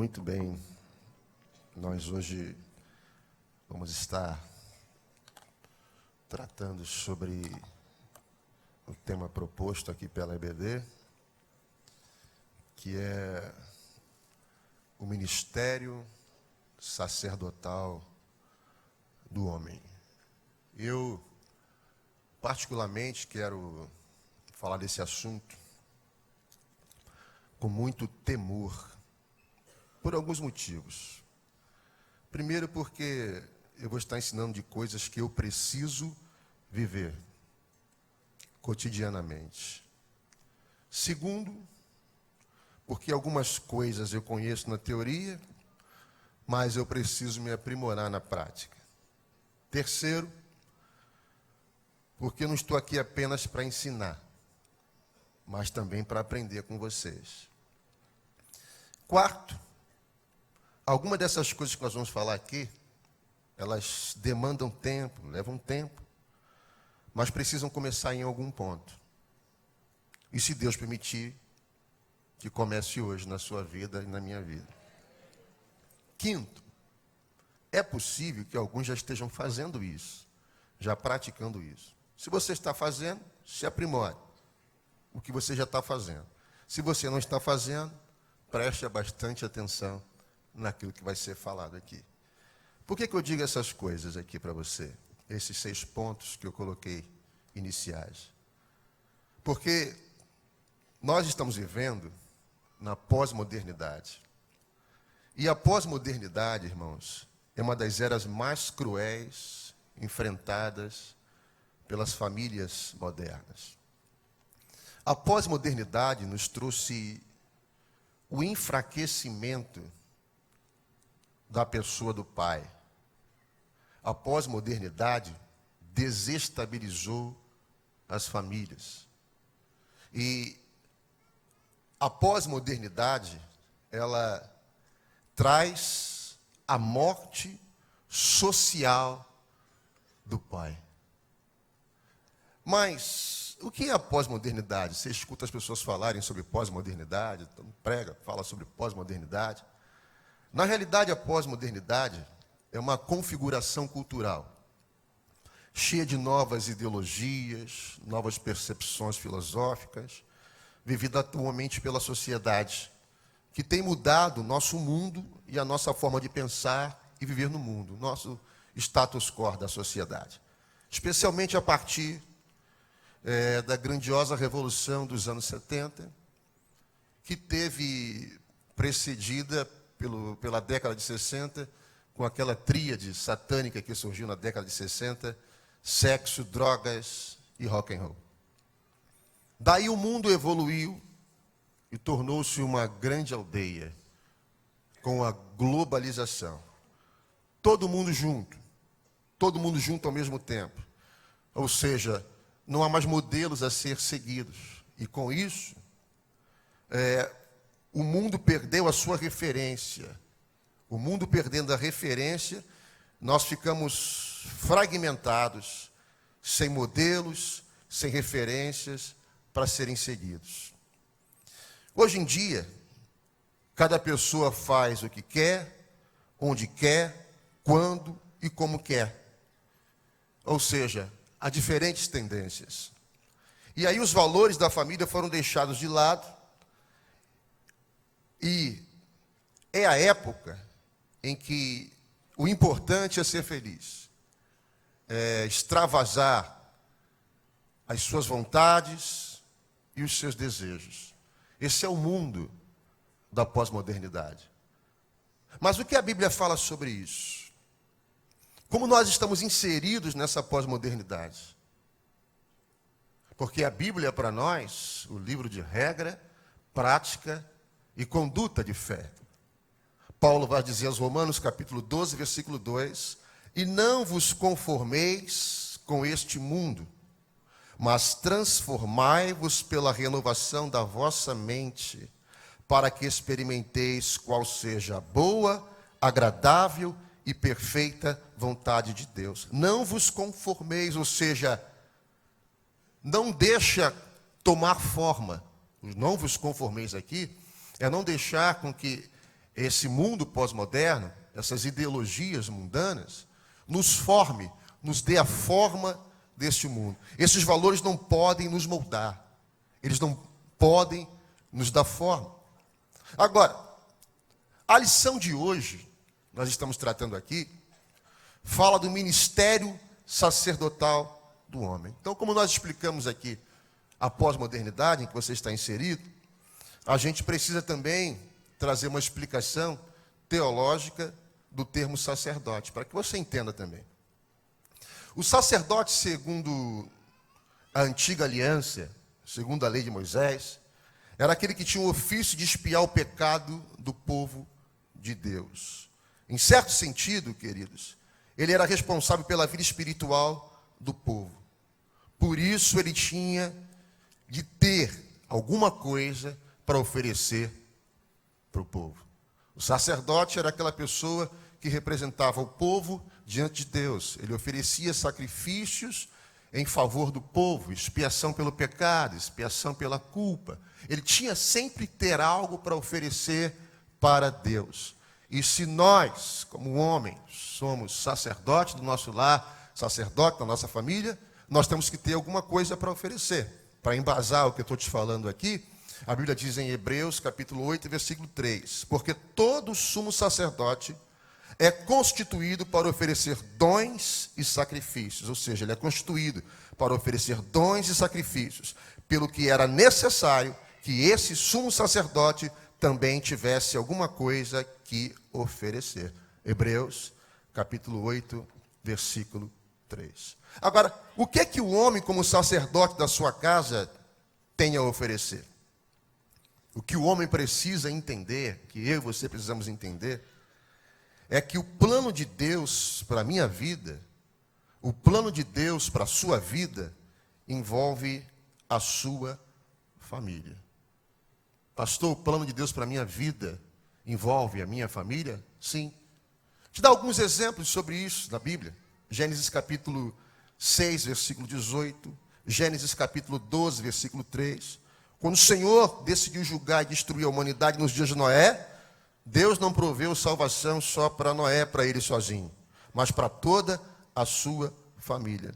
Muito bem, nós hoje vamos estar tratando sobre o tema proposto aqui pela EBD, que é o ministério sacerdotal do homem. Eu, particularmente, quero falar desse assunto com muito temor, por alguns motivos. Primeiro, porque eu vou estar ensinando de coisas que eu preciso viver cotidianamente. Segundo, porque algumas coisas eu conheço na teoria, mas eu preciso me aprimorar na prática. Terceiro, porque eu não estou aqui apenas para ensinar, mas também para aprender com vocês. Quarto, algumas dessas coisas que nós vamos falar aqui, elas demandam tempo, levam tempo, mas precisam começar em algum ponto. E se Deus permitir, que comece hoje na sua vida e na minha vida. Quinto, é possível que alguns já estejam fazendo isso, já praticando isso. Se você está fazendo, se aprimore o que você já está fazendo. Se você não está fazendo, preste bastante atenção naquilo que vai ser falado aqui. Por que eu digo essas coisas aqui para você? Esses 6 pontos que eu coloquei iniciais. Porque nós estamos vivendo na pós-modernidade. E a pós-modernidade, irmãos, é uma das eras mais cruéis enfrentadas pelas famílias modernas. A pós-modernidade nos trouxe o enfraquecimento da pessoa do pai. A pós-modernidade desestabilizou as famílias. E a pós-modernidade, ela traz a morte social do pai. Mas o que é a pós-modernidade? Você escuta as pessoas falarem sobre pós-modernidade, prega, fala sobre pós-modernidade. Na realidade, a pós-modernidade é uma configuração cultural, cheia de novas ideologias, novas percepções filosóficas, vivida atualmente pela sociedade, que tem mudado o nosso mundo e a nossa forma de pensar e viver no mundo, nosso status quo da sociedade. Especialmente a partir da grandiosa revolução dos anos 70, que teve precedida pela década de 60, com aquela tríade satânica que surgiu na década de 60, sexo, drogas e rock and roll. Daí o mundo evoluiu e tornou-se uma grande aldeia, com a globalização. Todo mundo junto ao mesmo tempo. Ou seja, não há mais modelos a ser seguidos. E com isso, o mundo perdeu a sua referência. O mundo perdendo a referência, nós ficamos fragmentados, sem modelos, sem referências para serem seguidos. Hoje em dia, cada pessoa faz o que quer, onde quer, quando e como quer. Ou seja, há diferentes tendências. E aí os valores da família foram deixados de lado. E é a época em que o importante é ser feliz. É extravasar as suas vontades e os seus desejos. Esse é o mundo da pós-modernidade. Mas o que a Bíblia fala sobre isso? Como nós estamos inseridos nessa pós-modernidade? Porque a Bíblia é para nós o livro de regra, prática e conduta de fé. Paulo vai dizer aos Romanos, capítulo 12, versículo 2, e não vos conformeis com este mundo, mas transformai-vos pela renovação da vossa mente, para que experimenteis qual seja a boa, agradável e perfeita vontade de Deus. Não vos conformeis, ou seja, não deixa tomar forma. Não vos conformeis aqui é não deixar com que esse mundo pós-moderno, essas ideologias mundanas, nos forme, nos dê a forma deste mundo. Esses valores não podem nos moldar. Eles não podem nos dar forma. Agora, a lição de hoje, nós estamos tratando aqui, fala do ministério sacerdotal do homem. Então, como nós explicamos aqui a pós-modernidade em que você está inserido, a gente precisa também trazer uma explicação teológica do termo sacerdote, para que você entenda também. O sacerdote, segundo a antiga aliança, segundo a lei de Moisés, era aquele que tinha o ofício de expiar o pecado do povo de Deus. Em certo sentido, queridos, ele era responsável pela vida espiritual do povo. Por isso ele tinha de ter alguma coisa para oferecer para o povo. O sacerdote era aquela pessoa que representava o povo diante de Deus. Ele oferecia sacrifícios em favor do povo, expiação pelo pecado, expiação pela culpa. Ele tinha sempre que ter algo para oferecer para Deus. E se nós, como homens, somos sacerdotes do nosso lar, sacerdote da nossa família, nós temos que ter alguma coisa para oferecer. Para embasar o que eu estou te falando aqui, a Bíblia diz em Hebreus, capítulo 8, versículo 3, porque todo sumo sacerdote é constituído para oferecer dons e sacrifícios, ou seja, ele é constituído para oferecer dons e sacrifícios, pelo que era necessário que esse sumo sacerdote também tivesse alguma coisa que oferecer. Hebreus, capítulo 8, versículo 3. Agora, o que é que o homem, como sacerdote da sua casa, tem a oferecer? O que o homem precisa entender, que eu e você precisamos entender, é que o plano de Deus para a minha vida, o plano de Deus para a sua vida, envolve a sua família. Pastor, o plano de Deus para a minha vida envolve a minha família? Sim. Te dar alguns exemplos sobre isso na Bíblia. Gênesis capítulo 6, versículo 18. Gênesis capítulo 12, versículo 3. Quando o Senhor decidiu julgar e destruir a humanidade nos dias de Noé, Deus não proveu salvação só para Noé, para ele sozinho, mas para toda a sua família.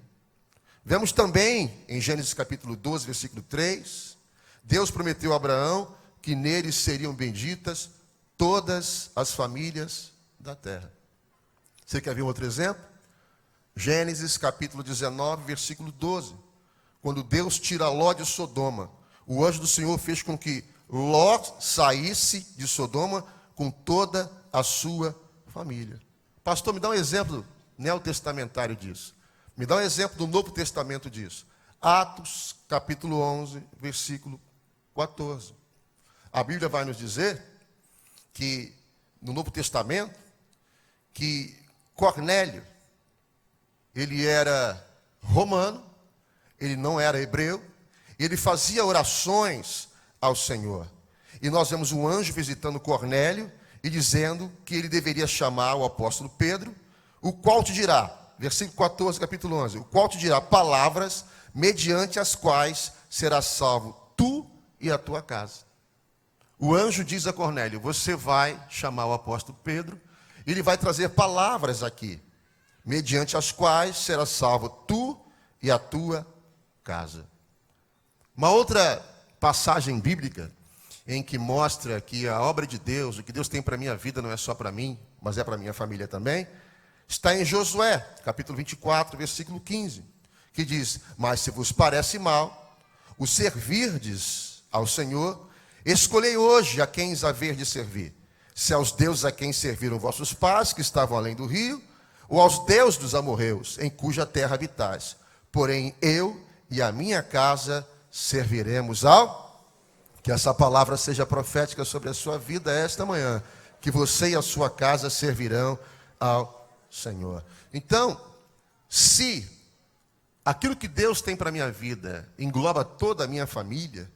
Vemos também em Gênesis capítulo 12, versículo 3, Deus prometeu a Abraão que neles seriam benditas todas as famílias da terra. Você quer ver um outro exemplo? Gênesis capítulo 19, versículo 12. Quando Deus tira Ló de Sodoma, o anjo do Senhor fez com que Ló saísse de Sodoma com toda a sua família. Pastor, me dá um exemplo neotestamentário disso. Me dá um exemplo do Novo Testamento disso. Atos, capítulo 11, versículo 14. A Bíblia vai nos dizer que, no Novo Testamento, que Cornélio, ele era romano, ele não era hebreu, ele fazia orações ao Senhor. E nós vemos um anjo visitando Cornélio e dizendo que ele deveria chamar o apóstolo Pedro, o qual te dirá, versículo 14, capítulo 11, o qual te dirá palavras mediante as quais serás salvo tu e a tua casa. O anjo diz a Cornélio, você vai chamar o apóstolo Pedro, e ele vai trazer palavras aqui, mediante as quais serás salvo tu e a tua casa. Uma outra passagem bíblica em que mostra que a obra de Deus, o que Deus tem para a minha vida não é só para mim, mas é para a minha família também, está em Josué, capítulo 24, versículo 15, que diz, mas se vos parece mal, o servirdes ao Senhor, escolhei hoje a quem haver de servir, se aos deuses a quem serviram vossos pais, que estavam além do rio, ou aos deuses dos amorreus, em cuja terra habitais. Porém, eu e a minha casa serviremos ao... Que essa palavra seja profética sobre a sua vida esta manhã. Que você e a sua casa servirão ao Senhor. Então, se aquilo que Deus tem para a minha vida engloba toda a minha família,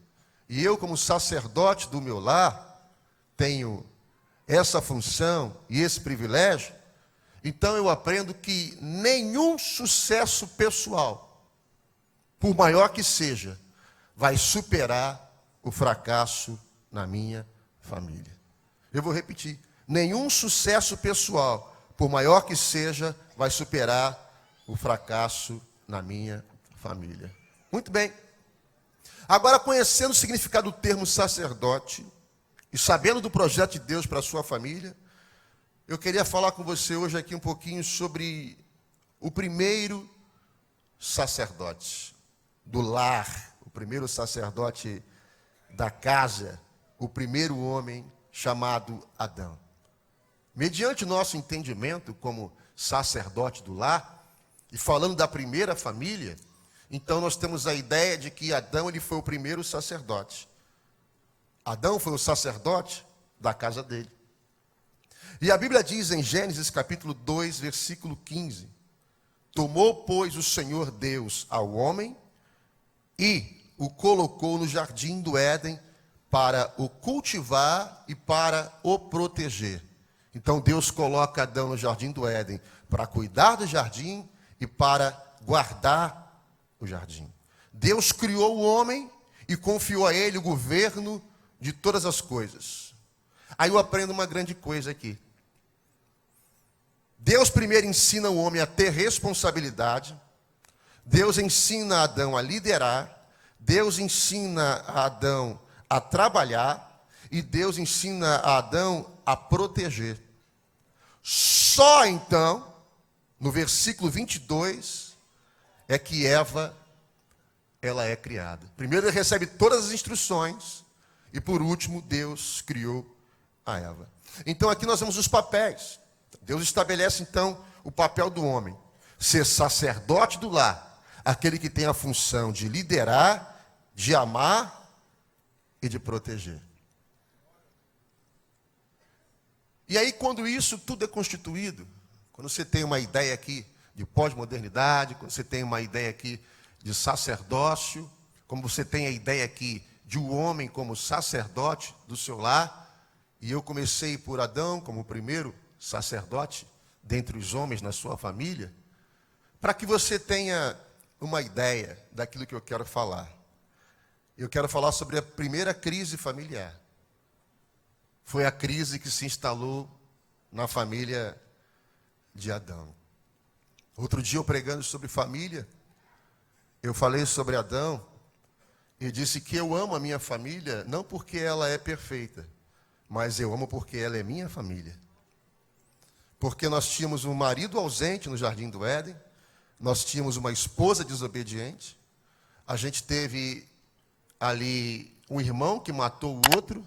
e eu, como sacerdote do meu lar, tenho essa função e esse privilégio, então eu aprendo que nenhum sucesso pessoal, por maior que seja, vai superar o fracasso na minha família. Eu vou repetir. nenhum sucesso pessoal, por maior que seja, vai superar o fracasso na minha família. Muito bem. Agora, conhecendo o significado do termo sacerdote e sabendo do projeto de Deus para a sua família, eu queria falar com você hoje aqui um pouquinho sobre o primeiro sacerdote do lar, o primeiro sacerdote da casa, o primeiro homem chamado Adão. Mediante nosso entendimento como sacerdote do lar, e falando da primeira família, então nós temos a ideia de que Adão ele foi o primeiro sacerdote. Adão foi o sacerdote da casa dele. E a Bíblia diz em Gênesis capítulo 2, versículo 15: tomou, pois, o Senhor Deus ao homem e o colocou no jardim do Éden para o cultivar e para o proteger. Então Deus coloca Adão no jardim do Éden para cuidar do jardim e para guardar o jardim. Deus criou o homem e confiou a ele o governo de todas as coisas. Aí eu aprendo uma grande coisa aqui. Deus primeiro ensina o homem a ter responsabilidade. Deus ensina a Adão a liderar. Deus ensina a Adão a trabalhar. E Deus ensina a Adão a proteger. Só então, no versículo 22, é que Eva, ela é criada. Primeiro ele recebe todas as instruções. E por último, Deus criou a Eva. Então aqui nós vemos os papéis. Deus estabelece então o papel do homem. Ser sacerdote do lar. Aquele que tem a função de liderar, de amar e de proteger. E aí quando isso tudo é constituído, quando você tem uma ideia aqui de pós-modernidade, quando você tem uma ideia aqui de sacerdócio, como você tem a ideia aqui de um homem como sacerdote do seu lar, e eu comecei por Adão como o primeiro sacerdote dentre os homens na sua família, para que você tenha uma ideia daquilo que eu quero falar. Eu quero falar sobre a primeira crise familiar. Foi a crise que se instalou na família de Adão. Outro dia eu pregando sobre família, eu falei sobre Adão e disse que eu amo a minha família não porque ela é perfeita, mas eu amo porque ela é minha família. Porque nós tínhamos um marido ausente no jardim do Éden, nós tínhamos uma esposa desobediente, a gente teve ali um irmão que matou o outro,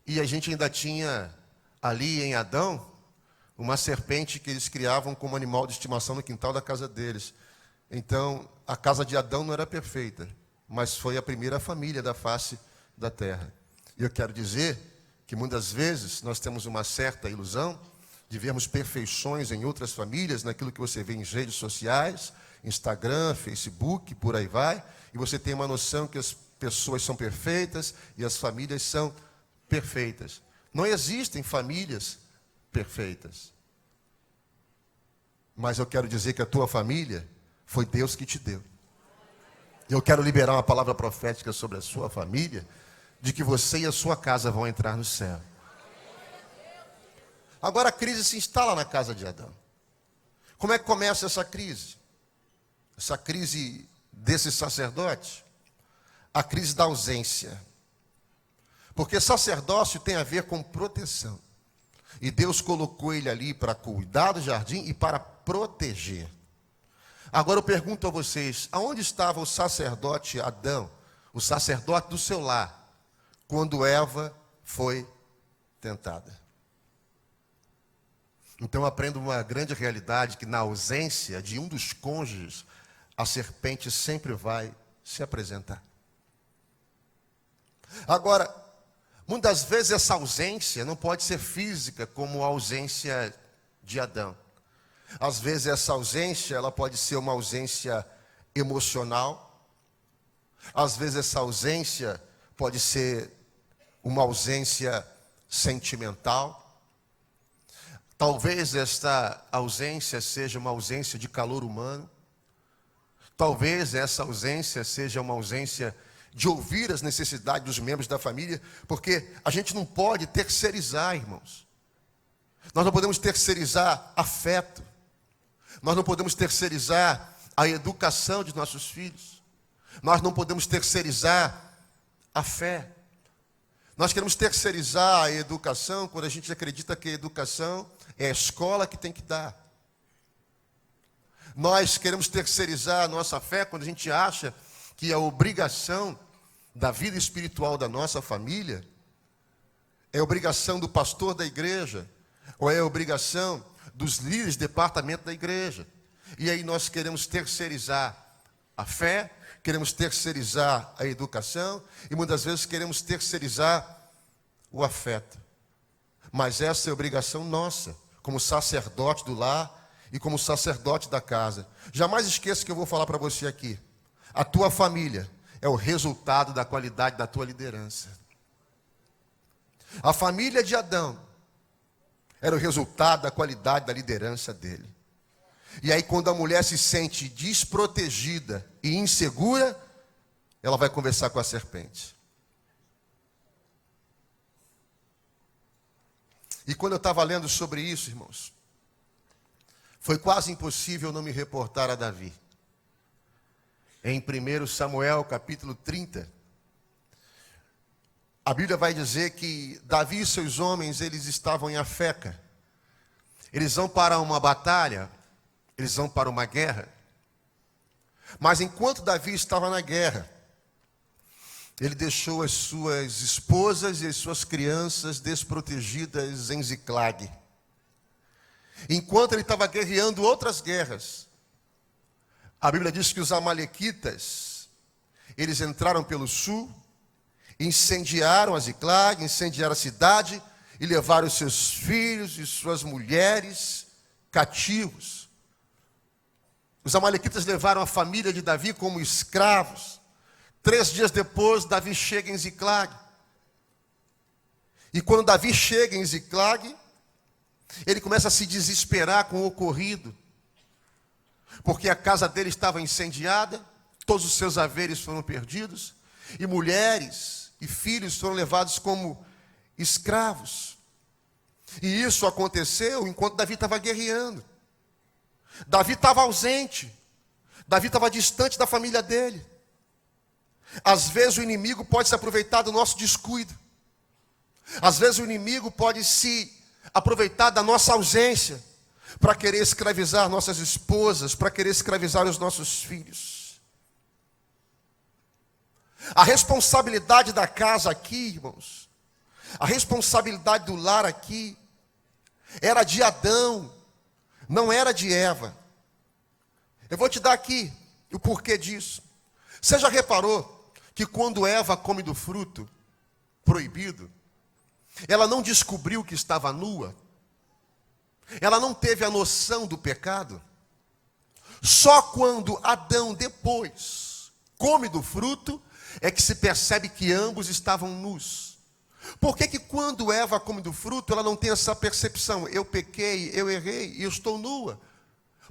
e a gente ainda tinha ali em Adão uma serpente que eles criavam como animal de estimação no quintal da casa deles. Então, a casa de Adão não era perfeita, mas foi a primeira família da face da terra. E eu quero dizer que muitas vezes nós temos uma certa ilusão de vermos perfeições em outras famílias, naquilo que você vê em redes sociais, Instagram, Facebook, por aí vai, e você tem uma noção que as pessoas são perfeitas e as famílias são perfeitas. Não existem famílias perfeitas. Mas eu quero dizer que a tua família foi Deus que te deu. Eu quero liberar uma palavra profética sobre a sua família, de que você e a sua casa vão entrar no céu. Agora a crise se instala na casa de Adão. Como é que começa essa crise? Essa crise desse sacerdote? A crise da ausência. Porque sacerdócio tem a ver com proteção. E Deus colocou ele ali para cuidar do jardim e para proteger. Agora eu pergunto a vocês, aonde estava o sacerdote Adão, o sacerdote do seu lar, quando Eva foi tentada? Então eu aprendo uma grande realidade, que na ausência de um dos cônjuges, a serpente sempre vai se apresentar. Agora, muitas vezes essa ausência não pode ser física, como a ausência de Adão. Às vezes essa ausência, ela pode ser uma ausência emocional. Às vezes essa ausência pode ser uma ausência sentimental. Talvez esta ausência seja uma ausência de calor humano. Talvez essa ausência seja uma ausência de ouvir as necessidades dos membros da família, porque a gente não pode terceirizar, irmãos. Nós não podemos terceirizar afeto. Nós não podemos terceirizar a educação de nossos filhos. Nós não podemos terceirizar a fé. Nós queremos terceirizar a educação quando a gente acredita que a educação é a escola que tem que dar. Nós queremos terceirizar a nossa fé quando a gente acha que a obrigação da vida espiritual da nossa família é a obrigação do pastor da igreja, ou é a obrigação dos líderes de departamento da igreja. E aí nós queremos terceirizar a fé, queremos terceirizar a educação e muitas vezes queremos terceirizar o afeto. Mas essa é a obrigação nossa, como sacerdote do lar e como sacerdote da casa. Jamais esqueça que eu vou falar para você aqui. A tua família é o resultado da qualidade da tua liderança. A família de Adão era o resultado da qualidade da liderança dele. E aí quando a mulher se sente desprotegida e insegura, ela vai conversar com a serpente. E quando eu estava lendo sobre isso, irmãos, foi quase impossível não me reportar a Davi. Em 1 Samuel, capítulo 30, a Bíblia vai dizer que Davi e seus homens, eles estavam em Afeca. Eles vão para uma batalha, eles vão para uma guerra. Mas enquanto Davi estava na guerra, ele deixou as suas esposas e as suas crianças desprotegidas em Ziclague. Enquanto ele estava guerreando outras guerras, a Bíblia diz que os amalequitas, eles entraram pelo sul, incendiaram a Ziclague, incendiaram a cidade e levaram os seus filhos e suas mulheres cativos. Os amalequitas levaram a família de Davi como escravos. 3 dias depois, Davi chega em Ziclague. E quando Davi chega em Ziclague, ele começa a se desesperar com o ocorrido, porque a casa dele estava incendiada, todos os seus haveres foram perdidos, e mulheres e filhos foram levados como escravos. E isso aconteceu enquanto Davi estava guerreando. Davi estava ausente, Davi estava distante da família dele. Às vezes o inimigo pode se aproveitar do nosso descuido. Às vezes o inimigo pode se aproveitar da nossa ausência para querer escravizar nossas esposas, para querer escravizar os nossos filhos. A responsabilidade da casa aqui, irmãos, a responsabilidade do lar aqui, era de Adão, não era de Eva. Eu vou te dar aqui o porquê disso. Você já reparou que quando Eva come do fruto proibido, ela não descobriu que estava nua? Ela não teve a noção do pecado? Só quando Adão depois come do fruto, é que se percebe que ambos estavam nus. Por que quando Eva come do fruto, ela não tem essa percepção? Eu pequei, eu errei e eu estou nua.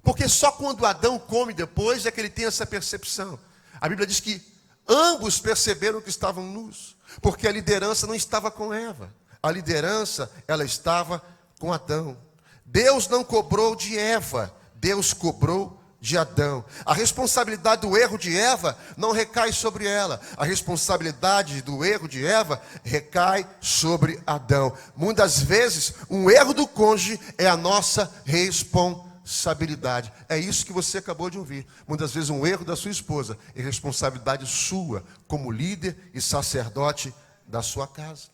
Porque só quando Adão come depois, é que ele tem essa percepção. A Bíblia diz que ambos perceberam que estavam nus, porque a liderança não estava com Eva. A liderança, ela estava com Adão. Deus não cobrou de Eva, Deus cobrou de Adão. A responsabilidade do erro de Eva não recai sobre ela. A responsabilidade do erro de Eva recai sobre Adão. Muitas vezes, um erro do cônjuge é a nossa responsabilidade. É isso que você acabou de ouvir. Muitas vezes, um erro da sua esposa é responsabilidade sua, como líder e sacerdote da sua casa.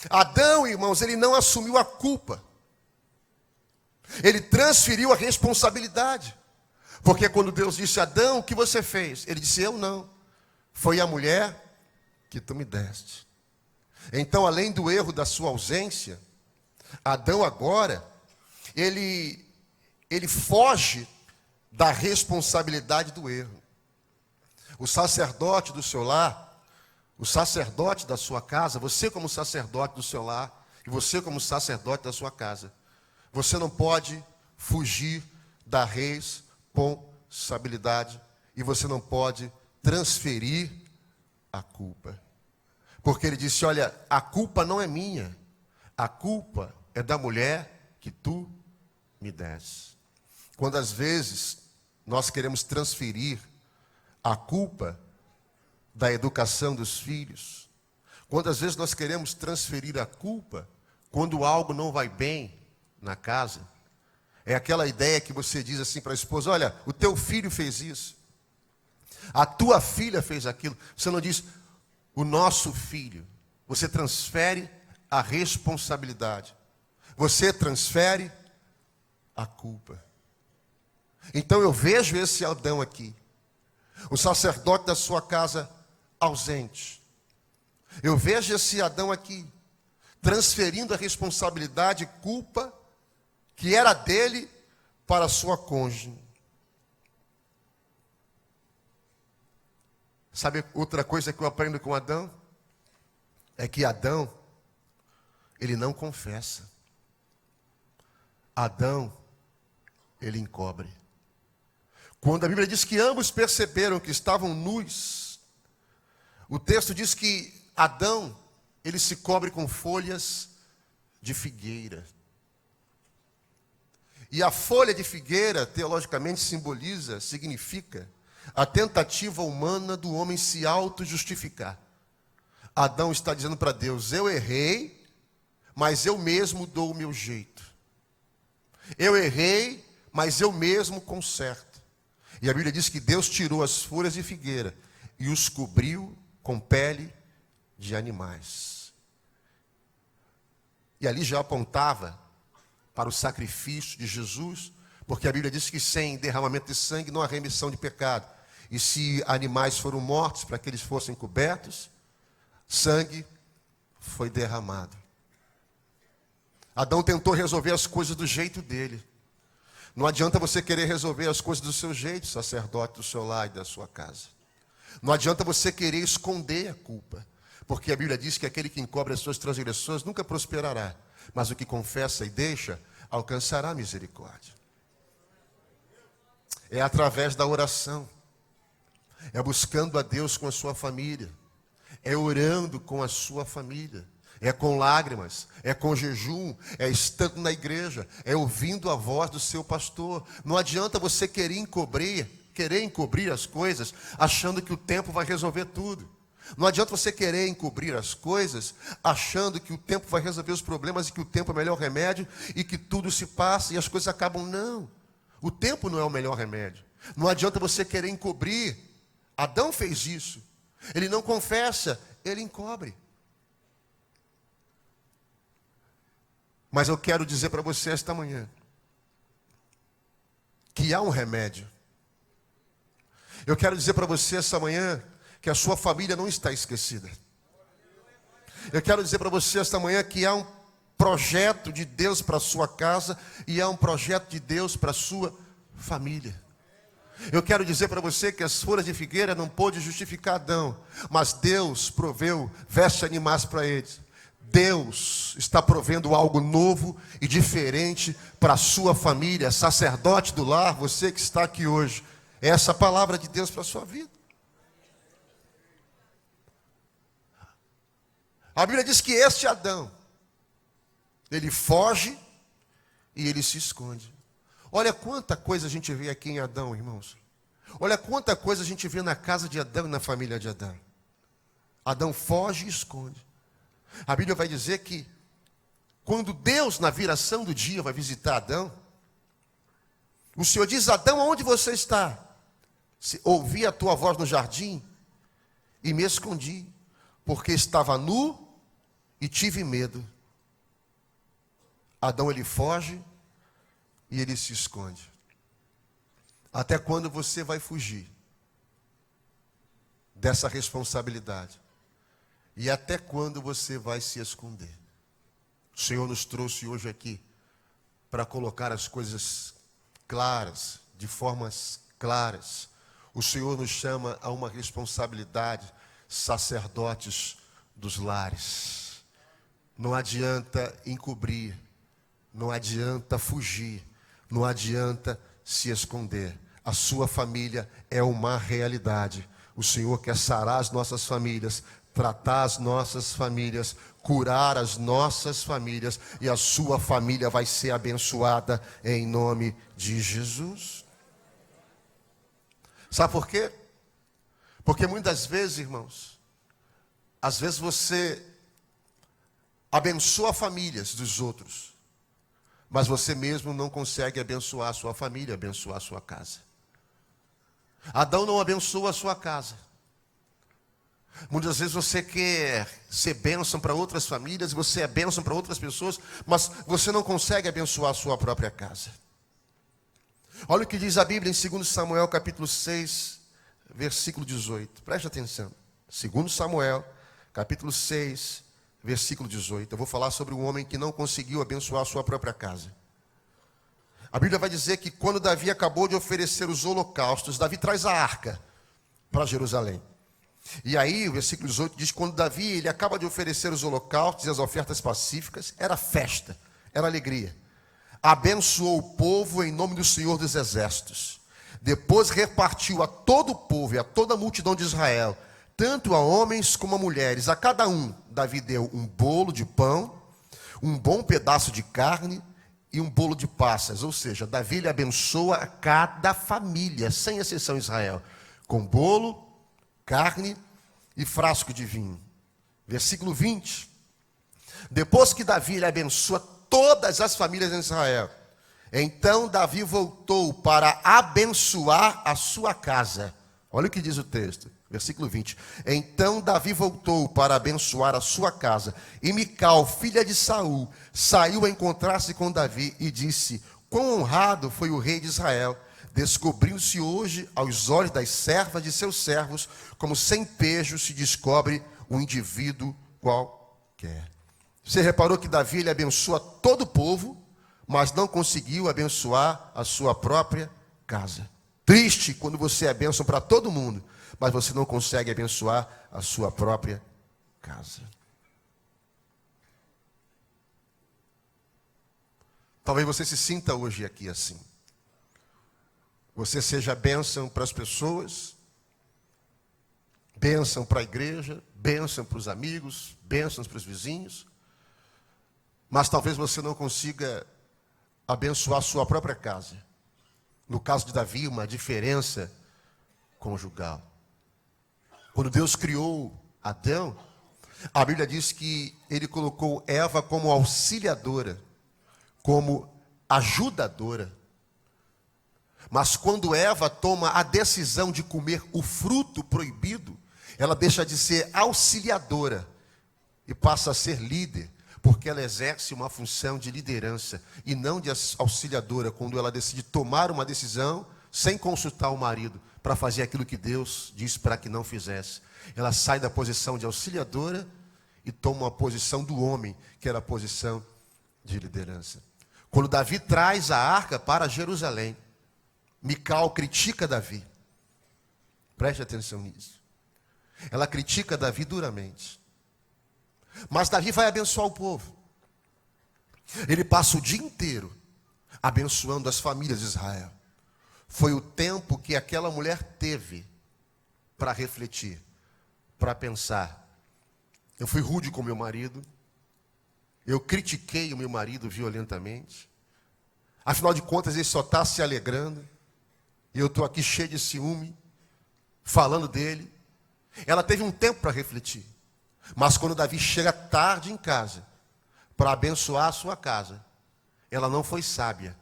Adão, irmãos, ele não assumiu a culpa. Ele transferiu a responsabilidade. Porque quando Deus disse a Adão, o que você fez? Ele disse, eu não. Foi a mulher que tu me deste. Então, além do erro da sua ausência, Adão agora, ele foge da responsabilidade do erro. O sacerdote do seu lar, o sacerdote da sua casa, você como sacerdote do seu lar, e você como sacerdote da sua casa, você não pode fugir da responsabilidade e você não pode transferir a culpa. Porque ele disse, olha, a culpa não é minha, A culpa é da mulher que tu me deste. Quando às vezes nós queremos transferir a culpa da educação dos filhos, quando às vezes nós queremos transferir a culpa quando algo não vai bem na casa, é aquela ideia que você diz assim para a esposa: olha, o teu filho fez isso, a tua filha fez aquilo. Você não diz o nosso filho. Você transfere a responsabilidade. Você transfere a culpa. Então eu vejo esse Adão aqui, o sacerdote da sua casa ausente. Eu vejo esse Adão aqui, transferindo a responsabilidade e culpa que era dele para a sua cônjuge. Sabe outra coisa que eu aprendo com Adão? É que Adão, ele não confessa. Adão, ele encobre. Quando a Bíblia diz que ambos perceberam que estavam nus, o texto diz que Adão, ele se cobre com folhas de figueira. E a folha de figueira, teologicamente, significa a tentativa humana do homem se auto-justificar. Adão está dizendo para Deus: eu errei, mas eu mesmo dou o meu jeito. Eu errei, mas eu mesmo conserto. E a Bíblia diz que Deus tirou as folhas de figueira e os cobriu com pele de animais. E ali já apontava para o sacrifício de Jesus, porque a Bíblia diz que sem derramamento de sangue não há remissão de pecado. E se animais foram mortos para que eles fossem cobertos, sangue foi derramado. Adão tentou resolver as coisas do jeito dele. Não adianta você querer resolver as coisas do seu jeito, sacerdote do seu lar e da sua casa. Não adianta você querer esconder a culpa, porque a Bíblia diz que aquele que encobre as suas transgressões nunca prosperará, mas o que confessa e deixa alcançará misericórdia. É através da oração, é buscando a Deus com a sua família, é orando com a sua família, é com lágrimas, é com jejum, é estando na igreja, é ouvindo a voz do seu pastor. Não adianta você querer encobrir as coisas achando que o tempo vai resolver tudo. Não adianta você querer encobrir as coisas achando que o tempo vai resolver os problemas e que o tempo é o melhor remédio e que tudo se passa e as coisas acabam. Não, o tempo não é o melhor remédio. Não adianta você querer encobrir. Adão fez isso. Ele não confessa, ele encobre. Mas eu quero dizer para você esta manhã que há um remédio. Eu quero dizer para você esta manhã que a sua família não está esquecida. Eu quero dizer para você esta manhã que há um projeto de Deus para a sua casa e há um projeto de Deus para a sua família. Eu quero dizer para você que as folhas de figueira não pôde justificar Adão, mas Deus proveu vestes animais para eles. Deus está provendo algo novo e diferente para a sua família, sacerdote do lar, você que está aqui hoje. É essa a palavra de Deus para a sua vida. A Bíblia diz que este Adão, ele foge e ele se esconde. Olha quanta coisa a gente vê aqui em Adão, irmãos. Olha quanta coisa a gente vê na casa de Adão e na família de Adão. Adão foge e esconde. A Bíblia vai dizer que quando Deus, na viração do dia, vai visitar Adão, o Senhor diz: Adão, onde você está? Ouvi a tua voz no jardim e me escondi, porque estava nu e tive medo. Adão, ele foge e ele se esconde. Até quando você vai fugir dessa responsabilidade? E até quando você vai se esconder? O Senhor nos trouxe hoje aqui para colocar as coisas claras, de formas claras. O Senhor nos chama a uma responsabilidade, sacerdotes dos lares. Não adianta encobrir, não adianta fugir, não adianta se esconder. A sua família é uma realidade. O Senhor quer sarar as nossas famílias, tratar as nossas famílias, curar as nossas famílias, e a sua família vai ser abençoada em nome de Jesus. Sabe por quê? Porque muitas vezes, irmãos, às vezes você abençoa famílias dos outros, mas você mesmo não consegue abençoar a sua família, abençoar a sua casa. Adão não abençoa a sua casa. Muitas vezes você quer ser bênção para outras famílias, você é bênção para outras pessoas, mas você não consegue abençoar a sua própria casa. Olha o que diz a Bíblia em 2 Samuel capítulo 6, versículo 18. Preste atenção. 2 Samuel capítulo 6, versículo 18. Eu vou falar sobre um homem que não conseguiu abençoar a sua própria casa. A Bíblia vai dizer que quando Davi acabou de oferecer os holocaustos, Davi traz a arca para Jerusalém. E aí o versículo 18 diz, quando Davi ele acaba de oferecer os holocaustos e as ofertas pacíficas, era festa, era alegria. Abençoou o povo em nome do Senhor dos Exércitos. Depois repartiu a todo o povo e a toda a multidão de Israel, tanto a homens como a mulheres. A cada um, Davi deu um bolo de pão, um bom pedaço de carne e um bolo de passas. Ou seja, Davi ele abençoa a cada família, sem exceção Israel, com bolo, carne e frasco de vinho. Versículo 20. Depois que Davi ele abençoa todas as famílias em Israel, então Davi voltou para abençoar a sua casa. Olha o que diz o texto, versículo 20. Então Davi voltou para abençoar a sua casa, e Mical, filha de Saul, saiu a encontrar-se com Davi e disse, quão honrado foi o rei de Israel. Descobriu-se hoje aos olhos das servas de seus servos, como sem pejo se descobre um indivíduo qualquer. Você reparou que Davi ele abençoa todo o povo, mas não conseguiu abençoar a sua própria casa. Triste quando você é bênção para todo mundo, mas você não consegue abençoar a sua própria casa. Talvez você se sinta hoje aqui assim. Você seja bênção para as pessoas, bênção para a igreja, bênção para os amigos, bênçãos para os vizinhos, mas talvez você não consiga abençoar a sua própria casa. No caso de Davi, uma diferença conjugal. Quando Deus criou Adão, a Bíblia diz que ele colocou Eva como auxiliadora, como ajudadora. Mas quando Eva toma a decisão de comer o fruto proibido, ela deixa de ser auxiliadora e passa a ser líder, porque ela exerce uma função de liderança e não de auxiliadora, quando ela decide tomar uma decisão sem consultar o marido para fazer aquilo que Deus disse para que não fizesse. Ela sai da posição de auxiliadora e toma uma posição do homem, que era a posição de liderança. Quando Davi traz a arca para Jerusalém, Mical critica Davi. Preste atenção nisso. Ela critica Davi duramente. Mas Davi vai abençoar o povo. Ele passa o dia inteiro abençoando as famílias de Israel. Foi o tempo que aquela mulher teve para refletir, para pensar. Eu fui rude com meu marido. Eu critiquei o meu marido violentamente. Afinal de contas, ele só está se alegrando. E eu estou aqui cheio de ciúme, falando dele. Ela teve um tempo para refletir. Mas quando Davi chega tarde em casa, para abençoar a sua casa, ela não foi sábia.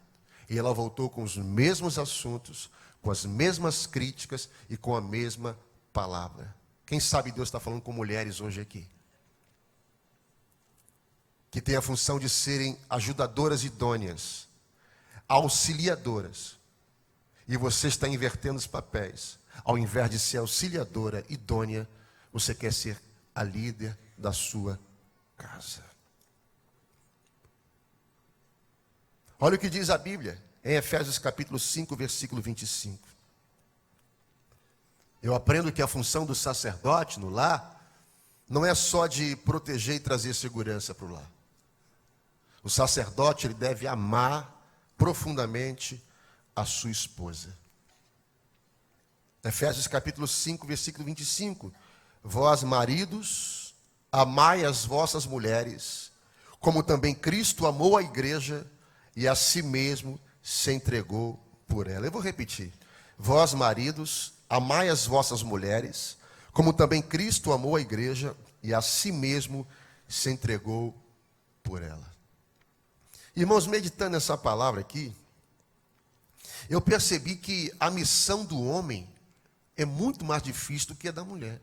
E ela voltou com os mesmos assuntos, com as mesmas críticas e com a mesma palavra. Quem sabe Deus está falando com mulheres hoje aqui, que têm a função de serem ajudadoras idôneas, auxiliadoras. E você está invertendo os papéis. Ao invés de ser auxiliadora idônea, você quer ser a líder da sua casa. Olha o que diz a Bíblia em Efésios capítulo 5, versículo 25. Eu aprendo que a função do sacerdote no lar não é só de proteger e trazer segurança para o lar. O sacerdote ele deve amar profundamente a sua esposa. Efésios capítulo 5, versículo 25, Vós, maridos, amai as vossas mulheres, como também Cristo amou a igreja e a si mesmo se entregou por ela. Eu vou repetir. Vós, maridos, amai as vossas mulheres, como também Cristo amou a igreja e a si mesmo se entregou por ela. Irmãos, meditando nessa palavra aqui, eu percebi que a missão do homem é muito mais difícil do que a da mulher.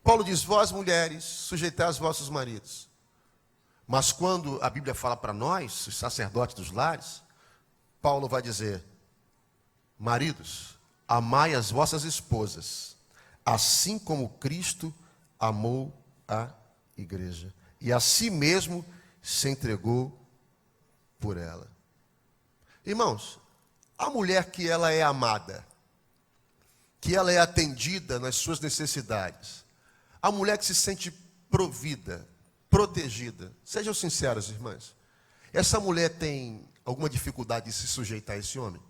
Paulo diz, vós mulheres, sujeitai aos vossos maridos. Mas quando a Bíblia fala para nós, os sacerdotes dos lares, Paulo vai dizer, maridos, amai as vossas esposas, assim como Cristo amou a igreja. E a si mesmo se entregou por ela. Irmãos, a mulher que ela é amada, que ela é atendida nas suas necessidades, a mulher que se sente provida, protegida, sejam sinceras, irmãs, essa mulher tem alguma dificuldade de se sujeitar a esse homem?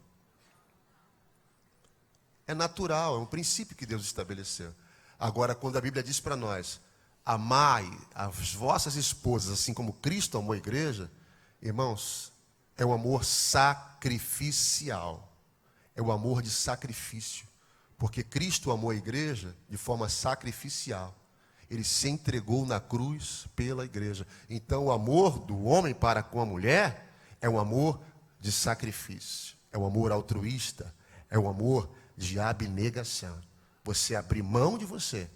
É natural, é um princípio que Deus estabeleceu. Agora, quando a Bíblia diz para nós, amai as vossas esposas, assim como Cristo amou a igreja, irmãos, é um amor sacrificial. É o amor de sacrifício. Porque Cristo amou a igreja de forma sacrificial. Ele se entregou na cruz pela igreja. Então, o amor do homem para com a mulher é um amor de sacrifício. É um amor altruísta. É um amor de abnegação. Você abrir mão de você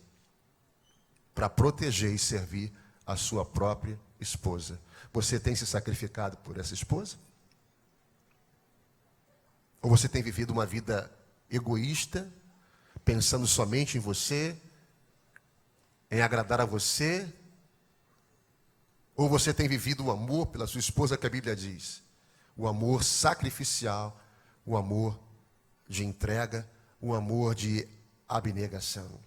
para proteger e servir a sua própria esposa. Você tem se sacrificado por essa esposa? Ou você tem vivido uma vida egoísta, pensando somente em você, em agradar a você? Ou você tem vivido o amor pela sua esposa que a Bíblia diz? O amor sacrificial, o amor de entrega, o amor de abnegação.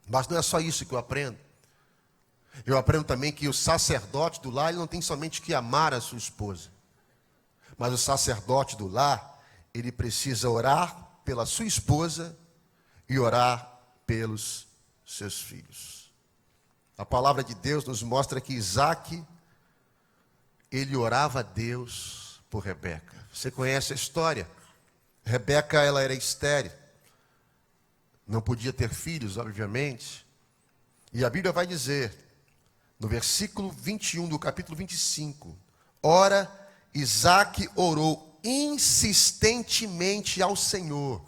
Mas não é só isso que eu aprendo. Eu aprendo também que o sacerdote do lar ele não tem somente que amar a sua esposa. Mas o sacerdote do lar, ele precisa orar pela sua esposa e orar pelos seus filhos. A palavra de Deus nos mostra que Isaac, ele orava a Deus por Rebeca. Você conhece a história? Rebeca, ela era estéril. Não podia ter filhos, obviamente. E a Bíblia vai dizer, no versículo 21 do capítulo 25, ora, Isaac orou insistentemente ao Senhor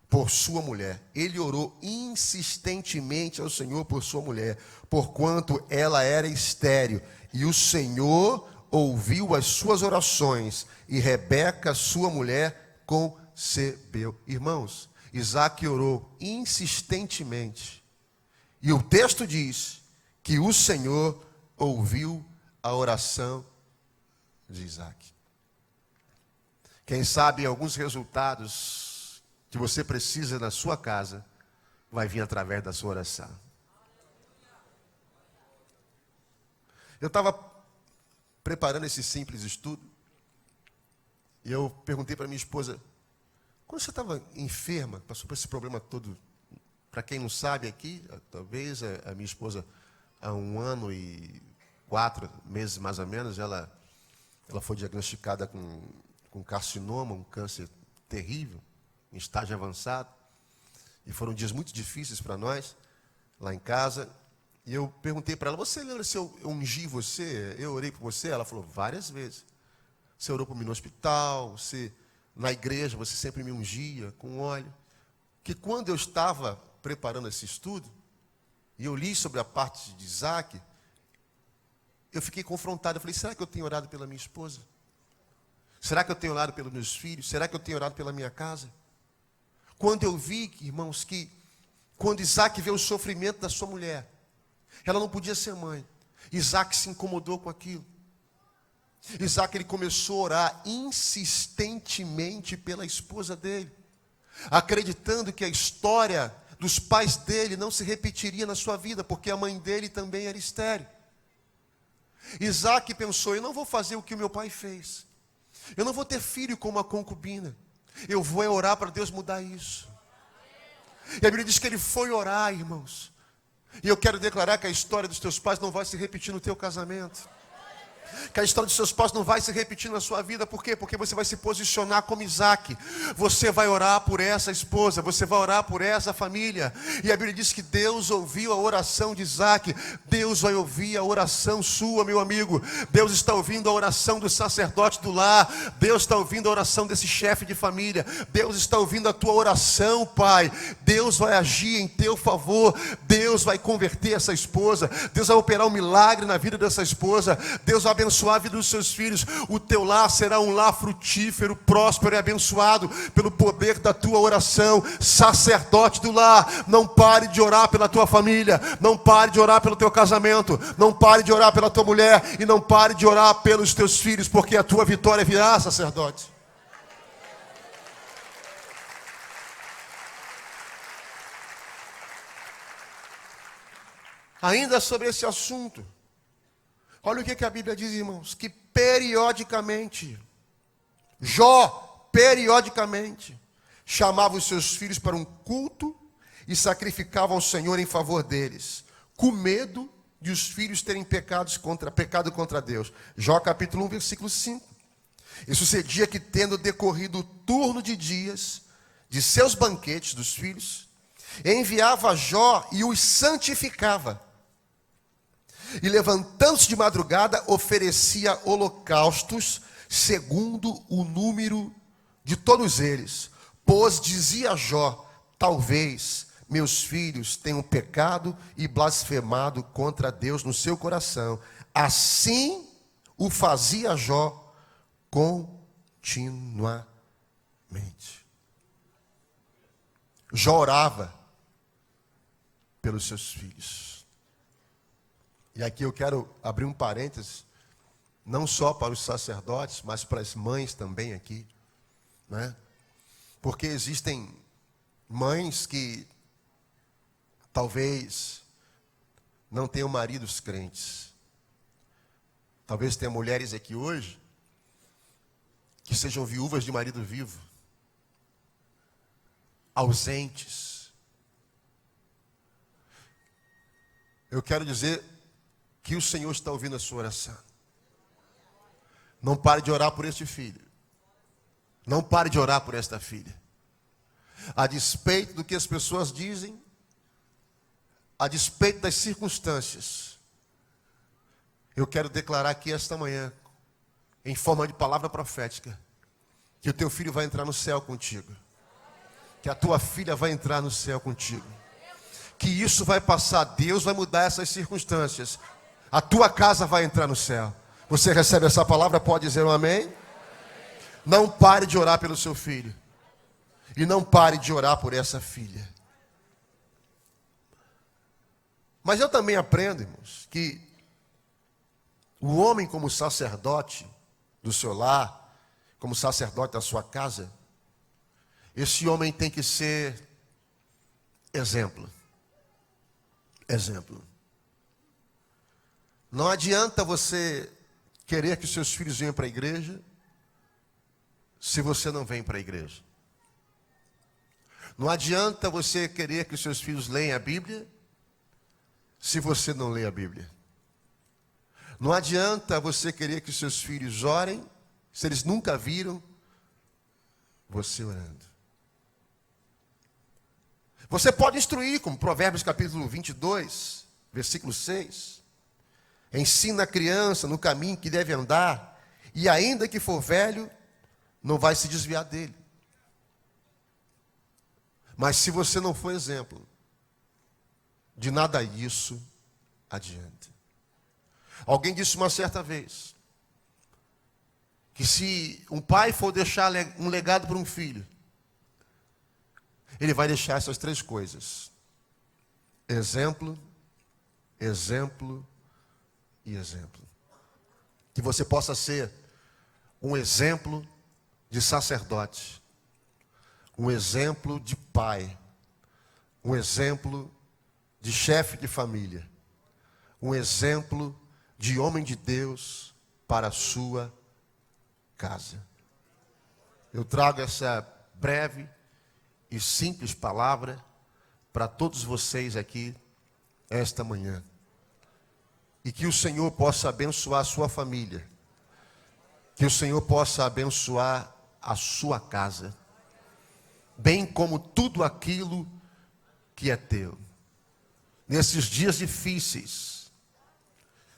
por sua mulher. Ele orou insistentemente ao Senhor por sua mulher, porquanto ela era estéril. E o Senhor ouviu as suas orações, e Rebeca, sua mulher, concebeu. Irmãos, Isaac orou insistentemente. E o texto diz que o Senhor ouviu a oração de Isaac. Quem sabe alguns resultados que você precisa na sua casa vai vir através da sua oração. Eu estava preparando esse simples estudo e eu perguntei para minha esposa, quando você estava enferma, passou por esse problema todo, para quem não sabe aqui, talvez a minha esposa há 1 ano e 4 meses mais ou menos, ela foi diagnosticada com carcinoma, um câncer terrível, em estágio avançado. E foram dias muito difíceis para nós, lá em casa. E eu perguntei para ela, você lembra se eu ungi você? Eu orei por você? Ela falou, várias vezes. Você orou por mim no hospital, na igreja, você sempre me ungia com óleo. Que quando eu estava preparando esse estudo, e eu li sobre a parte de Isaac, eu fiquei confrontado. Eu falei, será que eu tenho orado pela minha esposa? Será que eu tenho orado pelos meus filhos? Será que eu tenho orado pela minha casa? Quando eu vi, irmãos, que quando Isaac vê o sofrimento da sua mulher, ela não podia ser mãe. Isaac se incomodou com aquilo. Isaac, ele começou a orar insistentemente pela esposa dele, acreditando que a história dos pais dele não se repetiria na sua vida, porque a mãe dele também era estéril. Isaac pensou, eu não vou fazer o que o meu pai fez. Eu não vou ter filho como a concubina. Eu vou orar para Deus mudar isso. E a Bíblia diz que ele foi orar, irmãos. E eu quero declarar que a história dos teus pais não vai se repetir no teu casamento. Que a história dos seus pais não vai se repetir na sua vida. Por quê? Porque você vai se posicionar como Isaac. Você vai orar por essa esposa, você vai orar por essa família. E a Bíblia diz que Deus ouviu a oração de Isaac. Deus vai ouvir a oração sua, meu amigo. Deus está ouvindo a oração do sacerdote do lar. Deus está ouvindo a oração desse chefe de família. Deus está ouvindo a tua oração, pai. Deus vai agir em teu favor. Deus vai converter essa esposa. Deus vai operar um milagre na vida dessa esposa. Deus vai abençoar a vida dos seus filhos. O teu lar será um lar frutífero, próspero e abençoado pelo poder da tua oração. Sacerdote do lar, não pare de orar pela tua família, não pare de orar pelo teu casamento, não pare de orar pela tua mulher e não pare de orar pelos teus filhos, porque a tua vitória virá, sacerdote. Ainda sobre esse assunto, olha o que a Bíblia diz, irmãos, que periodicamente, Jó, periodicamente, chamava os seus filhos para um culto e sacrificava ao Senhor em favor deles, com medo de os filhos terem pecado contra Deus. Jó capítulo 1, versículo 5. E sucedia que, tendo decorrido o turno de dias de seus banquetes dos filhos, enviava Jó e os santificava. E levantando-se de madrugada, oferecia holocaustos, segundo o número de todos eles. Pois dizia Jó: talvez meus filhos tenham pecado e blasfemado contra Deus no seu coração. Assim o fazia Jó continuamente. Jó orava pelos seus filhos. E aqui eu quero abrir um parênteses, não só para os sacerdotes, mas para as mães também aqui, né? Porque existem mães que talvez não tenham maridos crentes. Talvez tenha mulheres aqui hoje que sejam viúvas de marido vivo, ausentes. Eu quero dizer que o Senhor está ouvindo a sua oração. Não pare de orar por este filho. Não pare de orar por esta filha. A despeito do que as pessoas dizem, a despeito das circunstâncias, eu quero declarar aqui esta manhã, em forma de palavra profética, que o teu filho vai entrar no céu contigo. Que a tua filha vai entrar no céu contigo. Que isso vai passar, Deus vai mudar essas circunstâncias. A tua casa vai entrar no céu. Você recebe essa palavra, pode dizer um amém? Não pare de orar pelo seu filho. E não pare de orar por essa filha. Mas eu também aprendo, irmãos, que o homem como sacerdote do seu lar, como sacerdote da sua casa, esse homem tem que ser exemplo. Exemplo. Não adianta você querer que os seus filhos venham para a igreja se você não vem para a igreja. Não adianta você querer que os seus filhos leiam a Bíblia se você não lê a Bíblia. Não adianta você querer que os seus filhos orem se eles nunca viram você orando. Você pode instruir, como Provérbios capítulo 22, versículo 6. Ensina a criança no caminho que deve andar, e ainda que for velho, não vai se desviar dele. Mas se você não for exemplo, de nada isso adianta. Alguém disse uma certa vez, que se um pai for deixar um legado para um filho, ele vai deixar essas três coisas: exemplo, exemplo e exemplo. Que você possa ser um exemplo de sacerdote, um exemplo de pai, um exemplo de chefe de família, um exemplo de homem de Deus para a sua casa. Eu trago essa breve e simples palavra para todos vocês aqui esta manhã. E que o Senhor possa abençoar a sua família. Que o Senhor possa abençoar a sua casa. Bem como tudo aquilo que é teu. Nesses dias difíceis,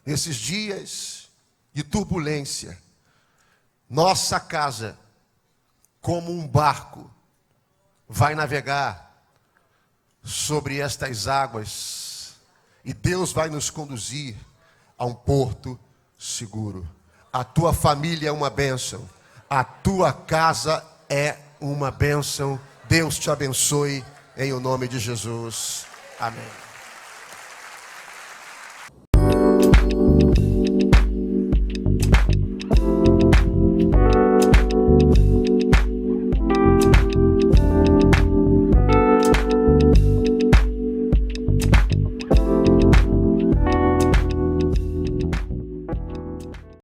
nesses dias de turbulência, nossa casa, como um barco, vai navegar sobre estas águas e Deus vai nos conduzir a um porto seguro. A tua família é uma bênção, a tua casa é uma bênção. Deus te abençoe em o nome de Jesus. Amém.